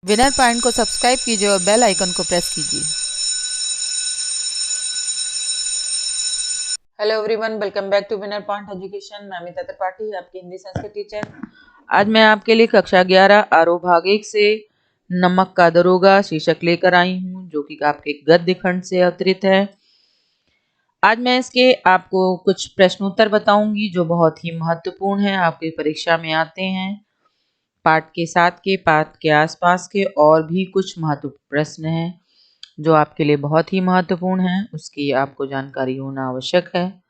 Winner point को subscribe कीजिए और बेल आइकन को प्रेस कीजिए। Hello everyone, welcome back to winner point education. मैं अमिता त्रिपाठी, आपकी हिंदी संस्कृत टीचर। आज मैं आपके लिए कक्षा 11 आरोह भाग 1 से नमक का दरोगा शीर्षक लेकर आई हूँ, जो कि आपके गद्य खंड से अवतरित है। आज मैं इसके आपको कुछ प्रश्नोत्तर बताऊंगी जो बहुत ही महत्वपूर्ण है, आपकी परीक्षा में आते हैं। पाठ के साथ के, पाठ के आसपास के और भी कुछ महत्वपूर्ण प्रश्न हैं जो आपके लिए बहुत ही महत्वपूर्ण है, उसकी आपको जानकारी होना आवश्यक है।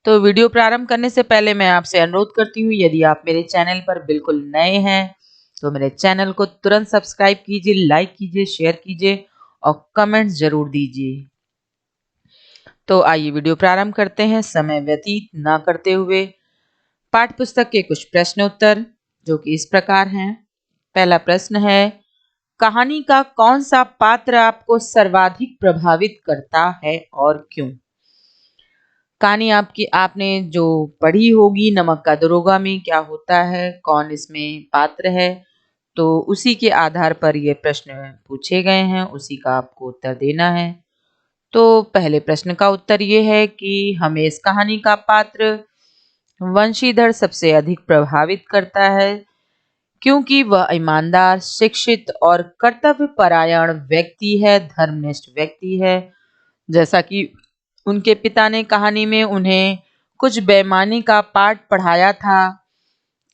तो वीडियो प्रारंभ करने से पहले मैं आपसे अनुरोध करती हूँ, यदि आप मेरे चैनल पर बिल्कुल नए हैं तो मेरे चैनल को तुरंत सब्सक्राइब कीजिए, लाइक कीजिए, शेयर कीजिए और कमेंट्स जरूर दीजिए। तो आइए वीडियो प्रारंभ करते हैं समय व्यतीत ना करते हुए। पाठ पुस्तक के कुछ प्रश्न उत्तर जो कि इस प्रकार हैं। पहला प्रश्न है, कहानी का कौन सा पात्र आपको सर्वाधिक प्रभावित करता है और क्यों? कहानी आपने जो पढ़ी होगी, नमक का दरोगा में क्या होता है, कौन इसमें पात्र है, तो उसी के आधार पर ये प्रश्न पूछे गए हैं, उसी का आपको उत्तर देना है। तो पहले प्रश्न का उत्तर ये है कि हमें इस कहानी का पात्र वंशीधर सबसे अधिक प्रभावित करता है, क्योंकि वह ईमानदार, शिक्षित और कर्तव्य परायण व्यक्ति है, धर्मनिष्ठ व्यक्ति है। जैसा कि उनके पिता ने कहानी में उन्हें कुछ बेईमानी का पाठ पढ़ाया था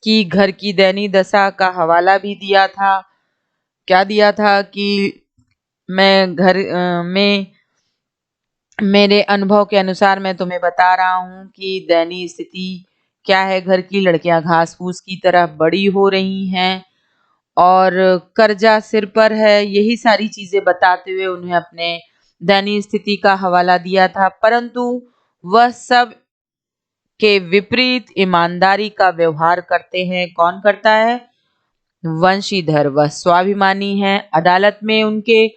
कि घर की दयनीय दशा का हवाला भी दिया था। क्या दिया था कि मैं घर में मेरे अनुभव के अनुसार मैं तुम्हें बता रहा हूँ कि दयनीय स्थिति क्या है घर की। लड़कियां घास फूस की तरह बड़ी हो रही हैं और कर्जा सिर पर है। यही सारी चीजें बताते हुए उन्हें अपने दयनीय स्थिति का हवाला दिया था, परंतु वह सब के विपरीत ईमानदारी का व्यवहार करते हैं। कौन करता है? वंशीधर। वह स्वाभिमानी है। अदालत में उनके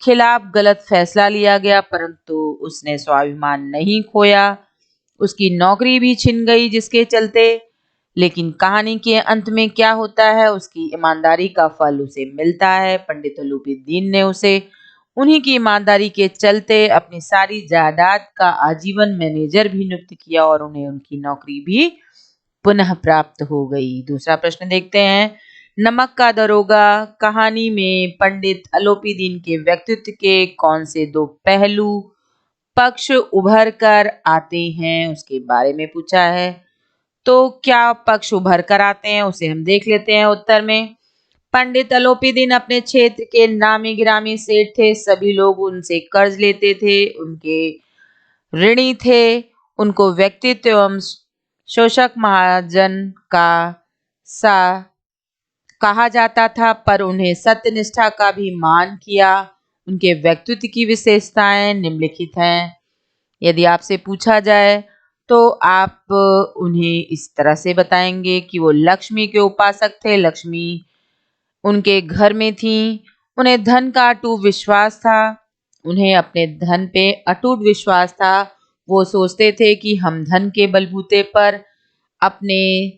खिलाफ गलत फैसला लिया गया, परंतु उसने स्वाभिमान नहीं खोया। उसकी नौकरी भी छिन गई जिसके चलते, लेकिन कहानी के अंत में क्या होता है, उसकी ईमानदारी का फल उसे मिलता है। पंडित अलूपीदीन ने उसे उन्हीं की ईमानदारी के चलते अपनी सारी जायदाद का आजीवन मैनेजर भी नियुक्त किया और उन्हें उनकी नौकरी भी पुनः प्राप्त हो गई। दूसरा प्रश्न देखते हैं, नमक का दरोगा कहानी में पंडित अलूपीदीन के व्यक्तित्व के कौन से दो पहलू पक्ष उभर कर आते हैं, उसके बारे में पूछा है। तो क्या पक्ष उभर कर आते हैं उसे हम देख लेते हैं। उत्तर में, पंडित अलूपीदीन अपने क्षेत्र के नामी गिरामी सेठ थे। सभी लोग उनसे कर्ज लेते थे, उनके ऋणी थे। उनको व्यक्तित्व एवं शोषक महाजन का सा कहा जाता था, पर उन्हें सत्यनिष्ठा का भी मान किया। उनके व्यक्तित्व की विशेषताएं निम्नलिखित हैं। यदि आपसे पूछा जाए तो आप उन्हें इस तरह से बताएंगे कि वो लक्ष्मी के उपासक थे। लक्ष्मी उनके घर में थी। उन्हें धन का अटूट विश्वास था। उन्हें अपने धन पे अटूट विश्वास था। वो सोचते थे कि हम धन के बलबूते पर अपने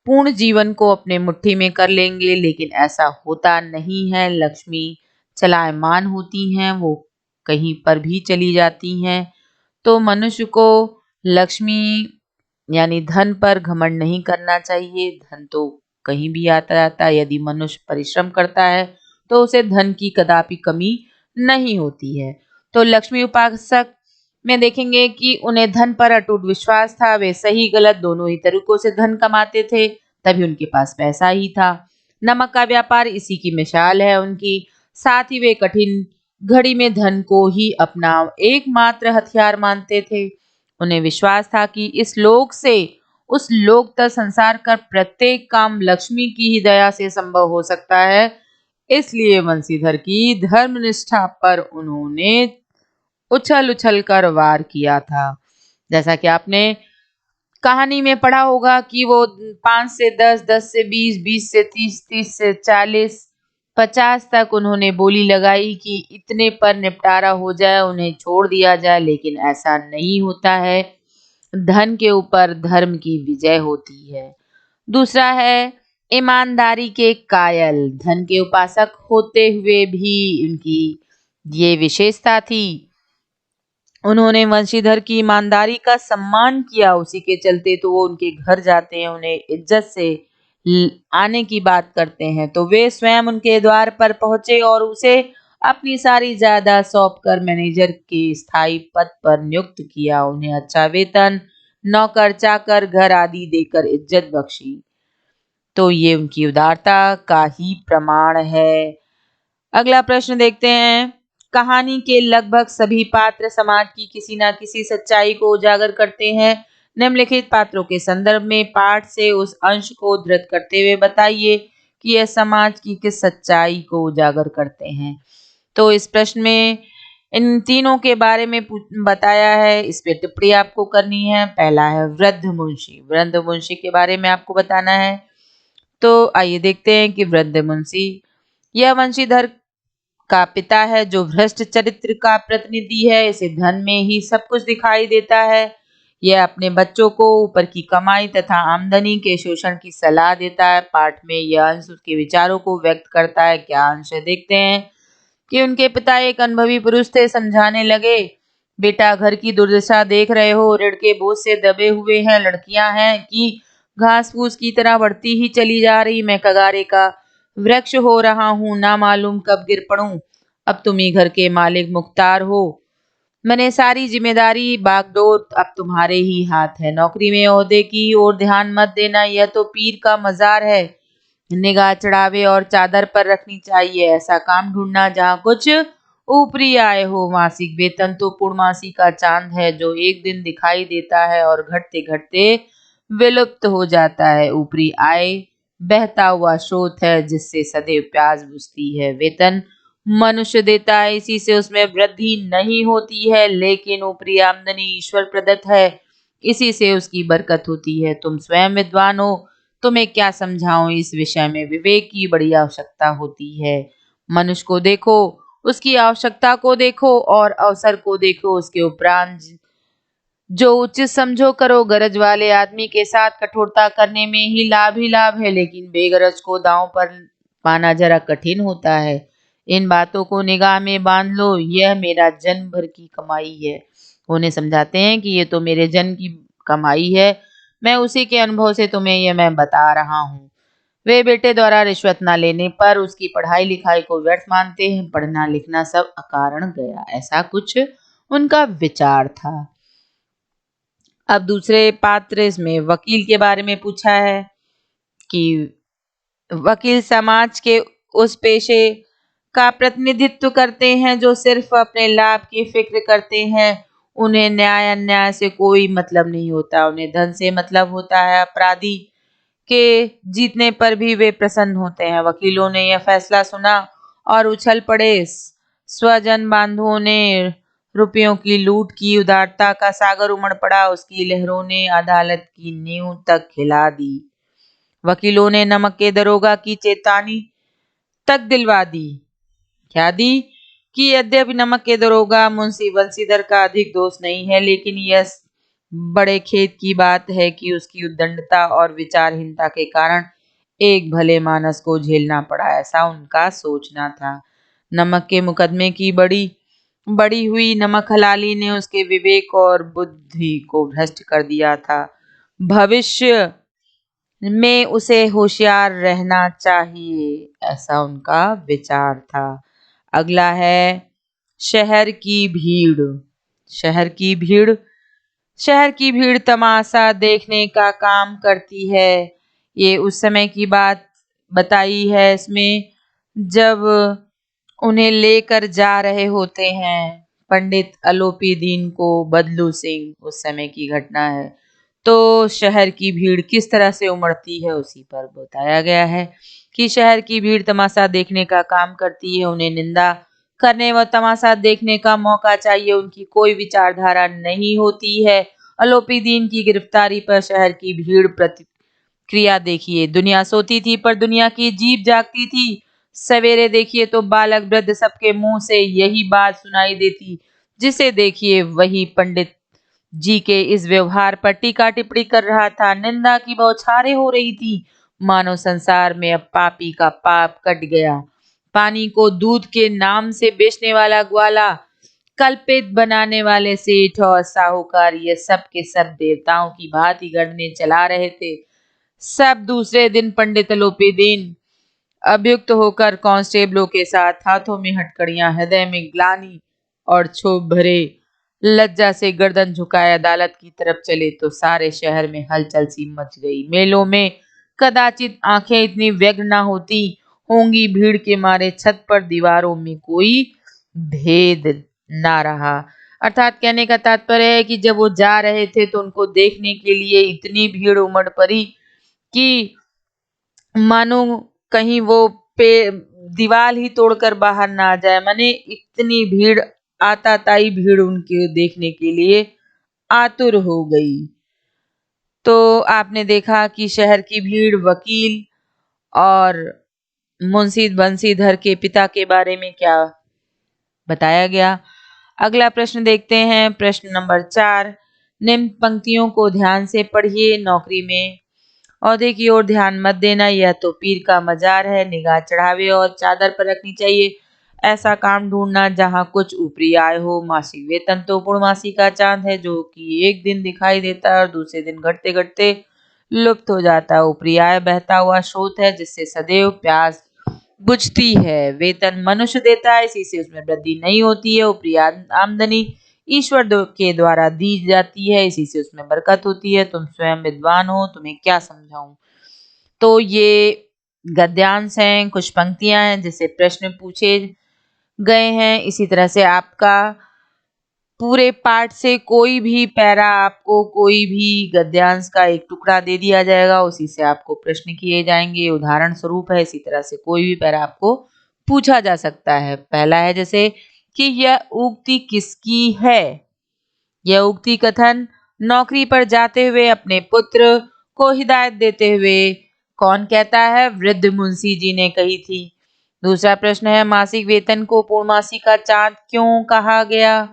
पूर्ण जीवन को अपने मुट्ठी में कर लेंगे, लेकिन ऐसा होता नहीं है। लक्ष्मी चलायमान होती हैं, वो कहीं पर भी चली जाती हैं। तो मनुष्य को लक्ष्मी यानी धन पर घमंड नहीं करना चाहिए। धन तो कहीं भी आता जाता है। यदि मनुष्य परिश्रम करता है तो उसे धन की कदापि कमी नहीं होती है। तो लक्ष्मी उपासक में देखेंगे कि उन्हें धन पर अटूट विश्वास था। वे सही गलत दोनों ही तरीकों से धन कमाते थे, तभी उनके पास पैसा ही था। नमक का व्यापार इसी की मिसाल है उनकी। साथ ही वे कठिन घड़ी में धन को ही अपना एकमात्र हथियार मानते थे। उन्हें विश्वास था कि इस लोक से उस लोक तक संसार का प्रत्येक काम लक्ष्मी की ही दया से संभव हो सकता है। इसलिए वंशीधर की धर्मनिष्ठा पर उन्होंने उछल उछल कर वार किया था। जैसा कि आपने कहानी में पढ़ा होगा कि वो 5 से 10, 10 से 20, 20 से 30, 30 से 40, 50 तक उन्होंने बोली लगाई कि इतने पर निपटारा हो जाए, उन्हें छोड़ दिया जाए, लेकिन ऐसा नहीं होता है। धन के ऊपर धर्म की विजय होती है। दूसरा है ईमानदारी के कायल, धन के उपासक होते हुए भी उनकी ये विशेषता थी। उन्होंने वंशीधर की ईमानदारी का सम्मान किया, उसी के चलते तो वो उनके घर जाते हैं, उन्हें इज्जत से आने की बात करते हैं। तो वे स्वयं उनके द्वार पर पहुंचे और उसे अपनी सारी जायदाद सौंपकर मैनेजर के स्थायी पद पर नियुक्त किया। उन्हें अच्छा वेतन, नौकर चाकर, घर आदि देकर इज्जत बख्शी। तो ये उनकी उदारता का ही प्रमाण है। अगला प्रश्न देखते हैं। कहानी के लगभग सभी पात्र समाज की किसी न किसी सच्चाई को उजागर करते हैं। निम्नलिखित पात्रों के संदर्भ में पाठ से उस अंश को उद्धृत करते हुए बताइए कि यह समाज की किस सच्चाई को उजागर करते हैं। तो इस प्रश्न में इन तीनों के बारे में बताया है, इस पे टिप्पणी आपको करनी है। पहला है वृद्ध मुंशी। वृद्ध मुंशी के बारे में आपको बताना है। तो आइए देखते हैं कि वृद्ध मुंशी यह वंशीधर का पिता है जो भ्रष्ट चरित्र का प्रतिनिधि है। इसे धन में ही सब कुछ दिखाई देता है। यह अपने बच्चों को ऊपर की कमाई तथा आमदनी के शोषण की सलाह देता है। पाठ में यह अंश उसके विचारों को व्यक्त करता है। क्या अंश है देखते हैं कि उनके पिता एक अनुभवी पुरुष थे। समझाने लगे, बेटा घर की दुर्दशा देख रहे हो, ऋण के बोझ से दबे हुए हैं, लड़कियां हैं कि घास फूस की तरह बढ़ती ही चली जा रही, मैं कगारे का वृक्ष हो रहा हूँ, ना मालूम कब गिर पड़ूं। अब तुम ही घर के मालिक मुख्तार हो, मैंने सारी जिम्मेदारी बागडोर अब तुम्हारे ही हाथ है। नौकरी में ओहदे की ओर ध्यान मत देना, यह तो पीर का मजार है। निगाह चढ़ावे और चादर पर रखनी चाहिए। ऐसा काम ढूंढना जहाँ कुछ ऊपरी आय हो। मासिक वेतन तो पूर्णमासी का चांद है जो एक दिन दिखाई देता है और घटते घटते विलुप्त हो जाता है। ऊपरी आय बहता हुआ स्रोत है जिससे सदैव प्यास बुझती है। वेतन मनुष्य देता है, इसी से उसमें वृद्धि नहीं होती है, लेकिन ऊपरी आमदनी ईश्वर प्रदत्त है, इसी से उसकी बरकत होती है। तुम स्वयं विद्वान हो, तुम्हें क्या समझाऊं, इस विषय में विवेक की बड़ी आवश्यकता होती है। मनुष्य को देखो, उसकी आवश्यकता को देखो और अवसर को देखो, उसके उपरांत जो उचित समझो करो। गरज वाले आदमी के साथ कठोरता करने में ही लाभ है, लेकिन बेगरज को दांव पर पाना जरा कठिन होता है। इन बातों को निगाह में बांध लो, यह मेरा जन्म भर की कमाई है। उन्हें समझाते हैं कि ये तो मेरे जन्म की कमाई है, मैं उसी के अनुभव से तुम्हें यह मैं बता रहा हूँ। वे बेटे द्वारा रिश्वत न लेने पर उसकी पढ़ाई लिखाई को व्यर्थ मानते हैं। पढ़ना लिखना सब अकारण गया, ऐसा कुछ उनका विचार था। अब दूसरे पात्र इसमें वकील के बारे में पूछा है कि वकील समाज के उस पेशे का प्रतिनिधित्व करते हैं जो सिर्फ अपने लाभ की फिक्र करते हैं। उन्हें न्याय अन्याय से कोई मतलब नहीं होता, उन्हें धन से मतलब होता है। अपराधी के जीतने पर भी वे प्रसन्न होते हैं। वकीलों ने यह फैसला सुना और उछल पड़े। स्वजन बांधुओं ने रुपयों की लूट की, उदारता का सागर उमड़ पड़ा, उसकी लहरों ने अदालत की नींव तक हिला दी। वकीलों ने नमक के दरोगा की चेतावनी तक दिलवा दी। क्या दी? कि यद्यपि नमक के दरोगा मुंशी बंशीधर का अधिक दोष नहीं है, लेकिन यह बड़े खेद की बात है कि उसकी उद्दंडता और विचारहीनता के कारण एक भले मानस को झेलना पड़ा, ऐसा उनका सोचना था। नमक के मुकदमे की बड़ी हुई नमक हलाली ने उसके विवेक और बुद्धि को भ्रष्ट कर दिया था। भविष्य में उसे होशियार रहना चाहिए, ऐसा उनका विचार था। अगला है शहर की भीड़। शहर की भीड़ शहर की भीड़ तमाशा देखने का काम करती है। ये उस समय की बात बताई है इसमें जब उन्हें लेकर जा रहे होते हैं पंडित अलोपी दीन को बदलू सिंह, उस समय की घटना है। तो शहर की भीड़ किस तरह से उमड़ती है उसी पर बताया गया है कि शहर की भीड़ तमाशा देखने का काम करती है। उन्हें निंदा करने व तमाशा देखने का मौका चाहिए, उनकी कोई विचारधारा नहीं होती है। अलोपी दीन की गिरफ्तारी पर शहर की भीड़ प्रतिक्रिया देखिए। दुनिया सोती थी पर दुनिया की जीभ जागती थी। सवेरे देखिए तो बालक वृद्ध सबके मुंह से यही बात सुनाई देती। जिसे देखिए वही पंडित जी के इस व्यवहार पर टीका टिप्पणी कर रहा था। निंदा की बौछारें हो रही थी। मानव संसार में अब पापी का पाप कट गया। पानी को दूध के नाम से बेचने वाला ग्वाला, कल्पित बनाने वाले सेठ और साहूकार, ये सब के सब देवताओं की भांति गढ़ने चला रहे थे। सब दूसरे दिन पंडित लोपीदीन अभियुक्त होकर कांस्टेबलों के साथ हाथों में हथकड़ियां, हृदय में ग्लानि और क्षोभ भरे लज्जा से गर्दन झुकाए अदालत की तरफ चले तो सारे शहर में हलचल सी मच गई। मेलों में कदाचित आंखें इतनी व्यग्र न होती होंगी, भीड़ के मारे छत पर दीवारों में कोई भेद ना रहा। अर्थात कहने का तात्पर्य है कि जब वो जा रहे थे तो उनको देखने के लिए इतनी भीड़ उमड़ पड़ी कि मानो कहीं वो पे दीवार ही तोड़कर बाहर ना आ जाए। माने इतनी भीड़, आताताई भीड़ उनके देखने के लिए आतुर हो गई। तो आपने देखा कि शहर की भीड़ वकील और मुंशी बंसीधर के पिता के बारे में क्या बताया गया। अगला प्रश्न देखते हैं, प्रश्न नंबर 4। निम्न पंक्तियों को ध्यान से पढ़िए। नौकरी में औहदे की ओर ध्यान मत देना, यह तो पीर का मजार है। निगाह चढ़ावे और चादर पर रखनी चाहिए। ऐसा काम ढूंढना जहां कुछ ऊपरी आय हो। मासिक वेतन तो पूर्णमासी का चांद है जो कि एक दिन दिखाई देता है और दूसरे दिन घटते घटते लुप्त हो जाता है। ऊपरी आय बहता हुआ स्रोत है जिससे सदैव प्यास बुझती है। वेतन मनुष्य देता है, इसी से उसमें वृद्धि नहीं होती है। ऊपरी आमदनी ईश्वर के द्वारा दी जाती है, इसी से उसमें बरकत होती है। तुम स्वयं विद्वान हो, तुम्हें क्या समझाऊं। तो ये गद्यांश हैं, कुछ पंक्तियां हैं जिससे प्रश्न पूछे गए हैं। इसी तरह से आपका पूरे पाठ से कोई भी पैरा, आपको कोई भी गद्यांश का एक टुकड़ा दे दिया जाएगा, उसी से आपको प्रश्न किए जाएंगे। उदाहरण स्वरूप है, इसी तरह से कोई भी पैरा आपको पूछा जा सकता है। पहला है जैसे कि यह उक्ति किसकी है। यह उक्ति कथन नौकरी पर जाते हुए अपने पुत्र को हिदायत देते हुए कौन कहता है, वृद्ध मुंशी जी ने कही थी। दूसरा प्रश्न है, मासिक वेतन को पूर्णमासी का चांद क्यों कहा गया।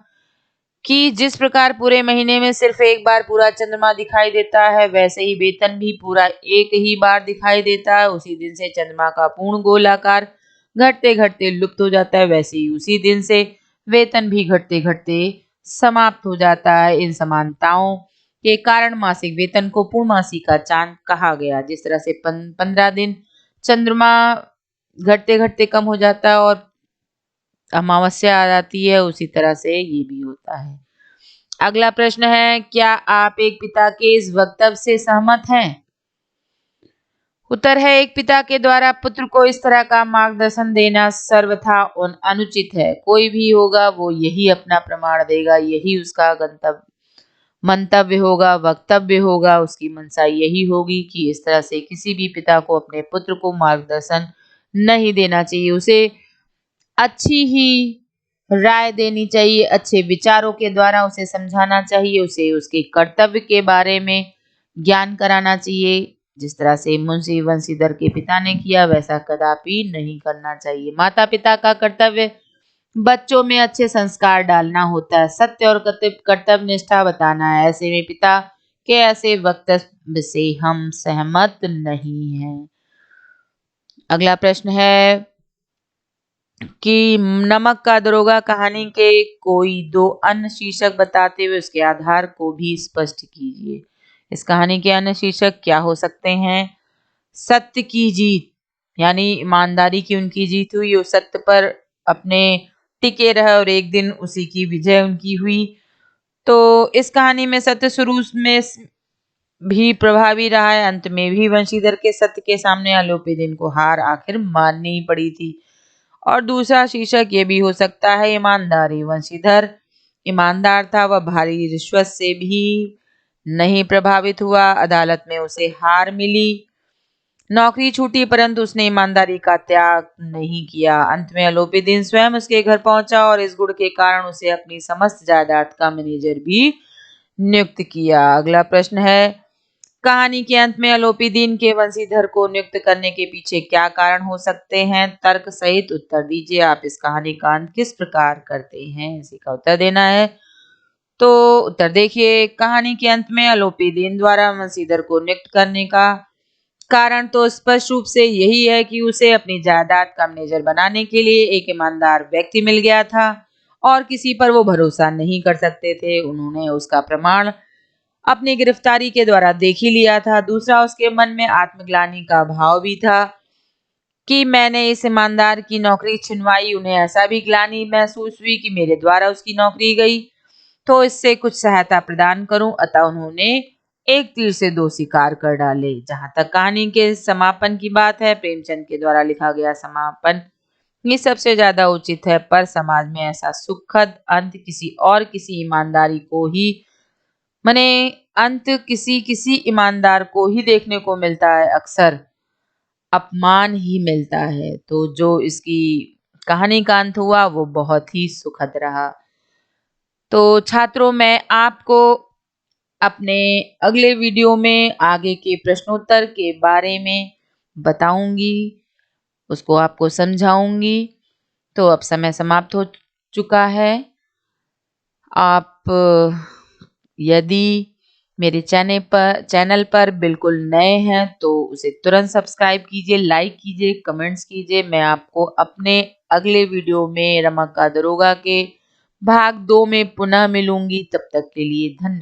कि जिस प्रकार पूरे महीने में सिर्फ एक बार पूरा चंद्रमा दिखाई देता है, वैसे ही वेतन भी पूरा एक ही बार दिखाई देता है। उसी दिन से चंद्रमा का पूर्ण गोलाकार घटते घटते लुप्त हो जाता है, वैसे ही उसी दिन से वेतन भी घटते घटते समाप्त हो जाता है। इन समानताओं के कारण मासिक वेतन को पूर्णमासी का चांद कहा गया। जिस तरह से 15 दिन चंद्रमा घटते घटते कम हो जाता है और अमावस्या आ जाती है, उसी तरह से ये भी होता है। अगला प्रश्न है, क्या आप एक पिता के इस वक्तव्य से सहमत हैं। उत्तर है, एक पिता के द्वारा पुत्र को इस तरह का मार्गदर्शन देना सर्वथा अनुचित है। कोई भी होगा वो यही अपना प्रमाण देगा, यही उसका मंतव्य होगा, वक्तव्य होगा। उसकी मंशा यही होगी कि इस तरह से किसी भी पिता को अपने पुत्र को मार्गदर्शन नहीं देना चाहिए। उसे अच्छी ही राय देनी चाहिए, अच्छे विचारों के द्वारा उसे समझाना चाहिए, उसे उसके कर्तव्य के बारे में ज्ञान कराना चाहिए। जिस तरह से मुंशी बंसीधर के पिता ने किया, वैसा कदापि नहीं करना चाहिए। माता पिता का कर्तव्य बच्चों में अच्छे संस्कार डालना होता है, सत्य और कर्तव्य निष्ठा बताना है। ऐसे में पिता के ऐसे वक्तव्य से हम सहमत नहीं हैं। अगला प्रश्न है कि नमक का दरोगा कहानी के कोई 2 अन्य शीर्षक बताते हुए उसके आधार को भी स्पष्ट कीजिए। इस कहानी के अन्य शीर्षक क्या हो सकते हैं। सत्य की जीत, यानी ईमानदारी की उनकी जीत हुई, वो सत्य पर अपने टिके रहे और एक दिन उसी की विजय उनकी हुई। तो इस कहानी में सत्य शुरू में भी प्रभावी रहा है, अंत में भी वंशीधर के सत्य के सामने अलोपीदीन को हार आखिर माननी ही पड़ी थी। और दूसरा शीर्षक ये भी हो सकता है, ईमानदारी। वंशीधर ईमानदार था, वह भारी रिश्वत से भी नहीं प्रभावित हुआ। अदालत में उसे हार मिली, नौकरी छूटी, परंतु उसने ईमानदारी का त्याग नहीं किया। अंत में अलोपीदीन स्वयं उसके घर पहुंचा और इस गुण के कारण उसे अपनी समस्त जायदाद का मैनेजर भी नियुक्त किया। अगला प्रश्न है, कहानी के अंत में अलोपीदीन के वंशीधर को नियुक्त करने के पीछे क्या कारण हो सकते हैं। तर्क सहित उत्तर दीजिए। आप इस कहानी का अंत किस प्रकार करते हैं, इसी का उत्तर देना है। तो उत्तर देखिए, कहानी के अंत में अलोपीदीन द्वारा वंशीधर को नियुक्त करने का कारण तो स्पष्ट रूप से यही है कि उसे अपनी जायदाद का मैनेजर बनाने के लिए एक ईमानदार व्यक्ति मिल गया था और किसी पर वो भरोसा नहीं कर सकते थे। उन्होंने उसका प्रमाण अपनी गिरफ्तारी के द्वारा देख ही लिया था। दूसरा, उसके मन में आत्मग्लानि का भाव भी था कि मैंने इस ईमानदार की नौकरी छिनवाई। उन्हें ऐसा भी ग्लानि महसूस हुई कि मेरे द्वारा उसकी नौकरी गई, तो इससे कुछ सहायता प्रदान करूं। अतः उन्होंने एक तीर से दो शिकार कर डाले। जहां तक कहानी के समापन की बात है, प्रेमचंद के द्वारा लिखा गया समापन ये सबसे ज्यादा उचित है, पर समाज में ऐसा सुखद अंत किसी ईमानदारी को ही मने अंत किसी ईमानदार को ही देखने को मिलता है। अक्सर अपमान ही मिलता है। तो जो इसकी कहानी का अंत हुआ वो बहुत ही सुखद रहा। तो छात्रों, मैं आपको अपने अगले वीडियो में आगे के प्रश्नोत्तर के बारे में बताऊंगी, उसको आपको समझाऊंगी। तो अब समय समाप्त हो चुका है। आप यदि मेरे चैनल पर बिल्कुल नए हैं तो उसे तुरंत सब्सक्राइब कीजिए, लाइक कीजिए, कमेंट्स कीजिए। मैं आपको अपने अगले वीडियो में रमक का दरोगा के भाग 2 में पुनः मिलूंगी। तब तक के लिए धन्यवाद।